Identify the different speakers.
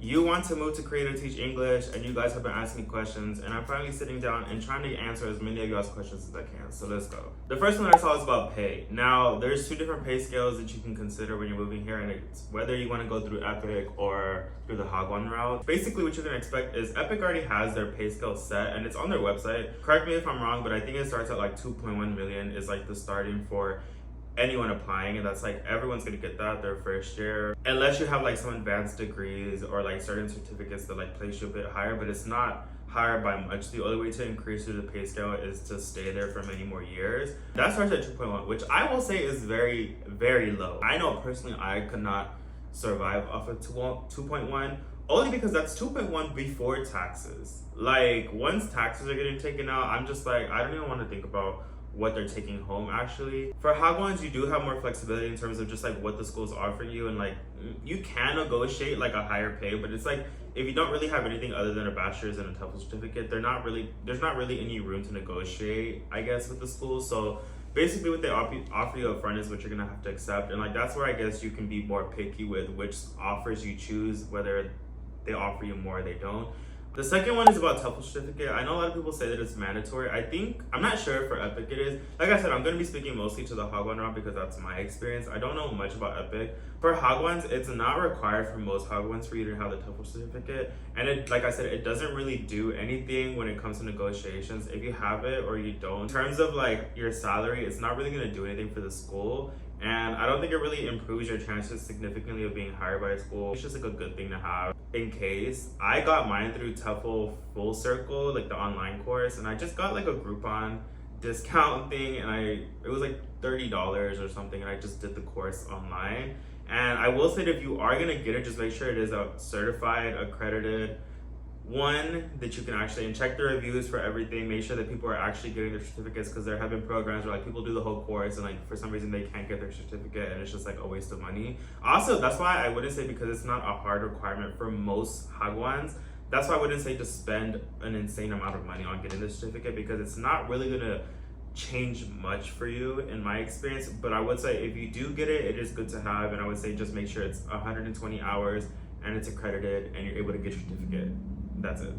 Speaker 1: you want to move to Creator Teach English, and you guys have been asking me questions, and I'm finally sitting down and trying to answer as many of y'all's questions as I can. So let's go. The first one I saw is about pay. Now, there's two different pay scales that you can consider when you're moving here, and it's whether you want to go through Epic or through the Hagwon route. Basically, what you're going to expect is Epic already has their pay scale set, and it's on their website. Correct me if I'm wrong, but I think it starts at like 2.1 million is like the starting for anyone applying, and that's like everyone's gonna get that their first year, unless you have like some advanced degrees or like certain certificates that like place you a bit higher, but it's not higher by much. The only way to increase through the pay scale is to stay there for many more years. That starts at 2.1, which I will say is very, very low. I know personally I could not survive off of 2.1, only because that's 2.1 before taxes. Like once taxes are getting taken out, I'm just like, I don't even want to think about what they're taking home actually. For Hagwons, you do have more flexibility in terms of just like what the schools offer you, and like you can negotiate like a higher pay, but it's like if you don't really have anything other than a bachelor's and a TOEFL certificate, there's not really any room to negotiate, I guess, with the schools. So basically what they offer you up front is what you're gonna have to accept, and like that's where I guess you can be more picky with which offers you choose, whether they offer you more or they don't. The second one is about TOEFL certificate. I know a lot of people say that it's mandatory. I'm not sure if for Epic it is. Like I said, I'm going to be speaking mostly to the Hagwon route because that's my experience. I don't know much about Epic. For Hagwons, it's not required for most Hagwons for you to have the TOEFL certificate. And it, like I said, it doesn't really do anything when it comes to negotiations. If you have it or you don't, in terms of like your salary, it's not really going to do anything for the school. And I don't think it really improves your chances significantly of being hired by a school. It's just like a good thing to have in case. I got mine through TOEFL Full Circle, like the online course, and I just got like a Groupon discount thing, and it was like $30 or something, and I just did the course online. And I will say that if you are gonna get it, just make sure it is a certified, accredited one that you can actually, and check the reviews for everything. Make sure that people are actually getting their certificates, because there have been programs where like people do the whole course and like for some reason they can't get their certificate, and it's just like a waste of money. Also, that's why I wouldn't say, because it's not a hard requirement for most Hagwons, that's why I wouldn't say to spend an insane amount of money on getting the certificate, because it's not really gonna change much for you in my experience. But I would say if you do get it, it is good to have, and I would say just make sure it's 120 hours and it's accredited and you're able to get your certificate. That's it.